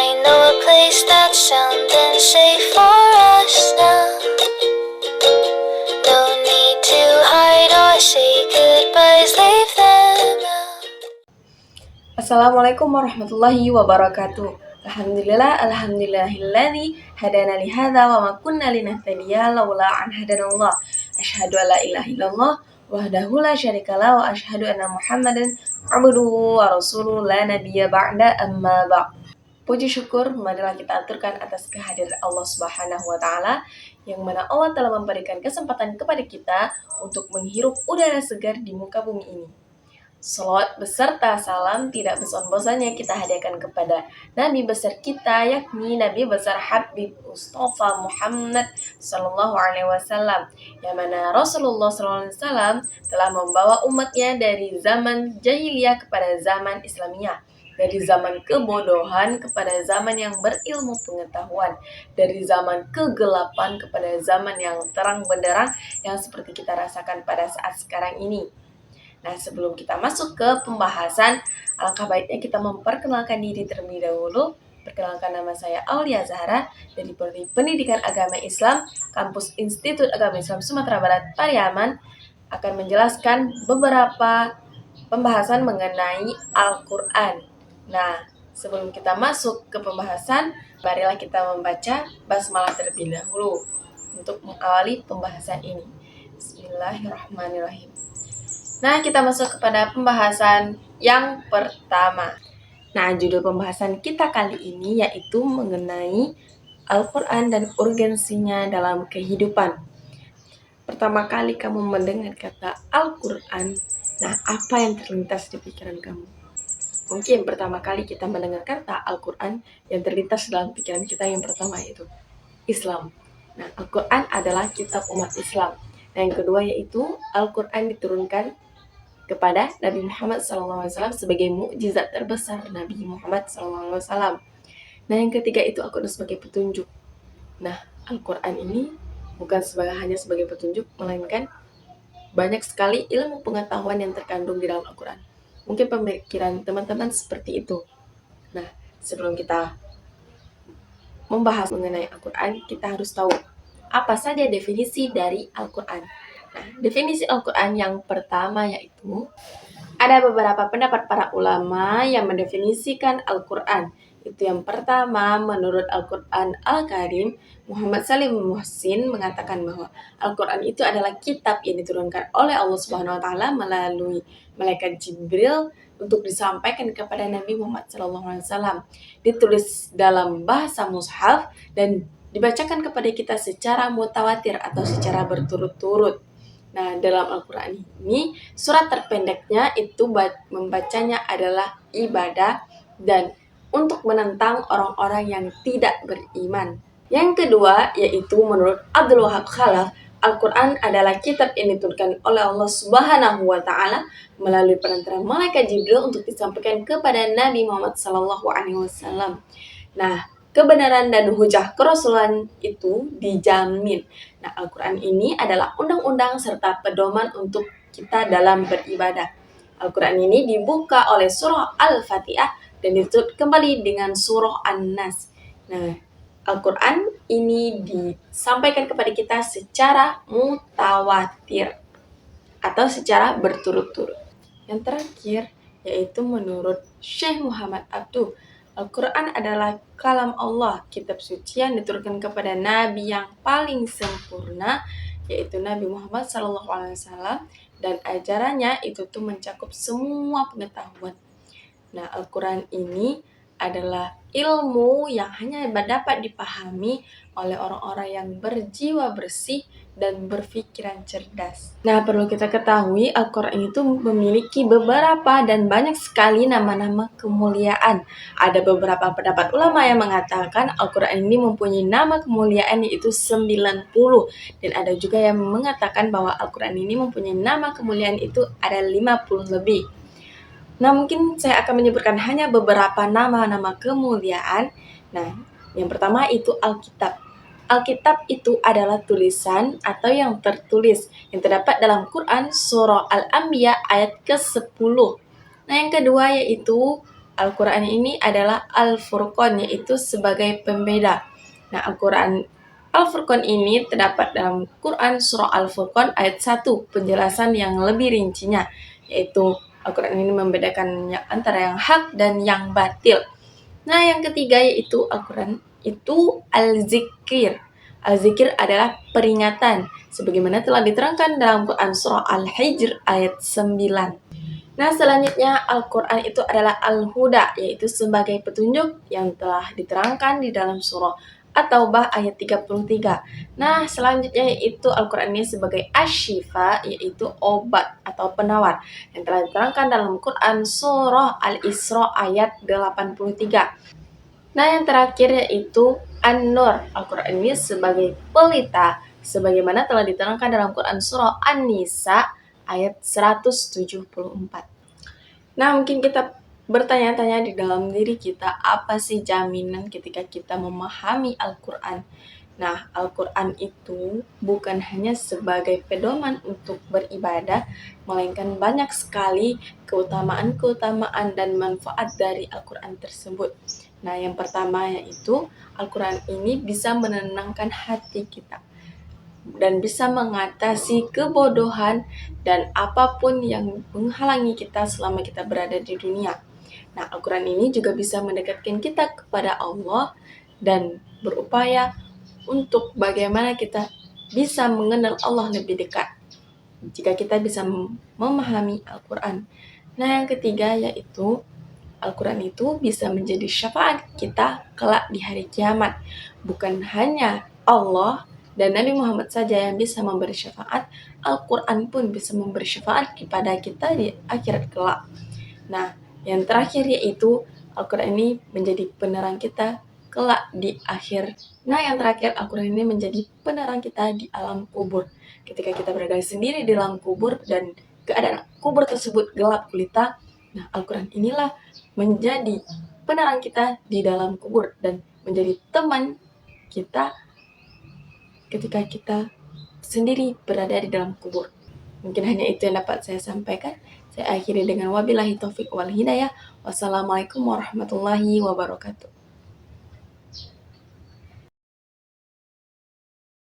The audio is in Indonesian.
I know a place that's sound and safe for us now. No need to hide or say goodbyes, leave them out. Assalamualaikum warahmatullahi wabarakatuh. Alhamdulillahilladzi hadana li hadza wa ma kunna linahtadiya laula an hadanallah. Asyhadu an la ilaha illallah wahdahu la syarikalah wa asyhadu anna Muhammadan abduhu wa rasuluhu la nabiyya ba'da amma ba'd. Puji syukur marilah kita aturkan atas kehadiran Allah Subhanahu wa taala yang mana Allah telah memberikan kesempatan kepada kita untuk menghirup udara segar di muka bumi ini. Salawat beserta salam tidak bosan-bosannya kita hadiahkan kepada Nabi besar kita, yakni Nabi besar Habib Mustafa Muhammad Sallallahu Alaihi Wasallam, yang mana Rasulullah Sallallahu Alaihi Wasallam telah membawa umatnya dari zaman jahiliyah kepada zaman Islamiyah, dari zaman kebodohan kepada zaman yang berilmu pengetahuan, dari zaman kegelapan kepada zaman yang terang benderang yang seperti kita rasakan pada saat sekarang ini. Nah, sebelum kita masuk ke pembahasan, alangkah baiknya kita memperkenalkan diri terlebih dahulu. Perkenalkan, nama saya Aulia Zahra dari Pendidikan Agama Islam, Kampus Institut Agama Islam Sumatera Barat, Pariaman, akan menjelaskan beberapa pembahasan mengenai Al-Quran. Nah, sebelum kita masuk ke pembahasan, marilah kita membaca basmalah terlebih dahulu untuk mengawali pembahasan ini. Bismillahirrahmanirrahim. Nah, kita masuk kepada pembahasan yang pertama. Nah, judul pembahasan kita kali ini yaitu mengenai Al-Quran dan urgensinya dalam kehidupan. Pertama kali kamu mendengar kata Al-Quran, nah apa yang terlintas di pikiran kamu? Mungkin pertama kali kita mendengar kata Al-Quran, yang terlintas dalam pikiran kita yang pertama yaitu Islam. Nah, Al-Quran adalah kitab umat Islam. Nah, yang kedua yaitu Al-Quran diturunkan kepada Nabi Muhammad SAW sebagai mukjizat terbesar Nabi Muhammad SAW. Nah, yang ketiga itu Al-Quran sebagai petunjuk. Nah, Al-Quran ini bukan hanya sebagai petunjuk, melainkan banyak sekali ilmu pengetahuan yang terkandung di dalam Al-Quran. Mungkin pemikiran teman-teman seperti itu. Nah, sebelum kita membahas mengenai Al-Quran, kita harus tahu apa saja definisi dari Al-Quran. Nah, definisi Al-Quran yang pertama yaitu ada beberapa pendapat para ulama yang mendefinisikan Al-Quran. Itu yang pertama, menurut Al-Quran Al-Karim, Muhammad Salim Muhsin mengatakan bahwa Al-Quran itu adalah kitab yang diturunkan oleh Allah Subhanahu wa taala melalui malaikat Jibril untuk disampaikan kepada Nabi Muhammad SAW. Ditulis dalam bahasa mushaf dan dibacakan kepada kita secara mutawatir atau secara berturut-turut. Nah, dalam Al-Quran ini, surat terpendeknya itu membacanya adalah ibadah dan untuk menentang orang-orang yang tidak beriman. Yang kedua, yaitu menurut Abdul Wahab Khalaf, Al-Quran adalah kitab yang diturunkan oleh Allah Subhanahu wa taala melalui perantaraan malaikat Jibril untuk disampaikan kepada Nabi Muhammad SAW. Nah, kebenaran dan hujah kerasulan itu dijamin. Nah, Al-Quran ini adalah undang-undang serta pedoman untuk kita dalam beribadah. Al-Quran ini dibuka oleh surah Al-Fatihah dan ditutup kembali dengan surah An-Nas. Nah, Al-Quran ini disampaikan kepada kita secara mutawatir atau secara berturut-turut. Yang terakhir, yaitu menurut Syekh Muhammad Abduh, Al-Quran adalah kalam Allah, kitab suci yang diturunkan kepada Nabi yang paling sempurna, yaitu Nabi Muhammad SAW, dan ajarannya itu tuh mencakup semua pengetahuan. Nah, Al-Quran ini adalah ilmu yang hanya dapat dipahami oleh orang-orang yang berjiwa bersih dan berpikiran cerdas. Nah, perlu kita ketahui Al-Quran itu memiliki beberapa dan banyak sekali nama-nama kemuliaan. Ada beberapa pendapat ulama yang mengatakan Al-Quran ini mempunyai nama kemuliaan yaitu 90. Dan ada juga yang mengatakan bahwa Al-Quran ini mempunyai nama kemuliaan itu ada 50 lebih. Nah, mungkin saya akan menyebutkan hanya beberapa nama-nama kemuliaan. Nah, yang pertama itu Alkitab. Alkitab itu adalah tulisan atau yang tertulis yang terdapat dalam Quran surah Al-Anbiya ayat ke-10. Nah, yang kedua yaitu Al-Quran ini adalah Al-Furqan, yaitu sebagai pembeda. Nah, Al-Furqan ini terdapat dalam Quran Surah Al-Furqan ayat 1, penjelasan yang lebih rincinya, yaitu Al-Quran ini membedakan antara yang hak dan yang batil. Nah, yang ketiga yaitu Al-Quran itu Al-Zikir. Al-Zikir adalah peringatan, sebagaimana telah diterangkan dalam Quran Surah Al-Hijr ayat 9. Nah, selanjutnya Al-Quran itu adalah Al-Huda, yaitu sebagai petunjuk yang telah diterangkan di dalam surah At-Taubah ayat 33. Nah, selanjutnya yaitu Al-Quran ini sebagai Asy-Syifa, yaitu obat atau penawar, yang telah diterangkan dalam Quran surah Al-Isra ayat 83. Nah, yang terakhir yaitu An-Nur. Al-Quran ini sebagai pelita, sebagaimana telah diterangkan dalam Quran surah An-Nisa ayat 174. Nah, mungkin kita bertanya-tanya di dalam diri kita, apa sih jaminan ketika kita memahami Al-Quran? Nah, Al-Quran itu bukan hanya sebagai pedoman untuk beribadah, melainkan banyak sekali keutamaan-keutamaan dan manfaat dari Al-Quran tersebut. Nah, yang pertama yaitu Al-Quran ini bisa menenangkan hati kita dan bisa mengatasi kebodohan dan apapun yang menghalangi kita selama kita berada di dunia. Nah, Al-Quran ini juga bisa mendekatkan kita kepada Allah dan berupaya untuk bagaimana kita bisa mengenal Allah lebih dekat jika kita bisa memahami Al-Quran. Nah, yang ketiga yaitu Al-Quran itu bisa menjadi syafaat kita kelak di hari kiamat. Bukan hanya Allah dan Nabi Muhammad saja yang bisa memberi syafaat, Al-Quran pun bisa memberi syafaat kepada kita di akhirat kelak. Nah, yang terakhir yaitu Al-Quran ini menjadi penerang kita kelak di akhir. Nah, yang terakhir Al-Quran ini menjadi penerang kita di alam kubur. Ketika kita berada sendiri di alam kubur dan keadaan kubur tersebut gelap gulita, nah Al-Quran inilah menjadi penerang kita di dalam kubur dan menjadi teman kita ketika kita sendiri berada di dalam kubur. Mungkin hanya itu yang dapat saya sampaikan. Saya akhiri dengan wabillahi taufik wal hidayah. Wassalamualaikum warahmatullahi wabarakatuh.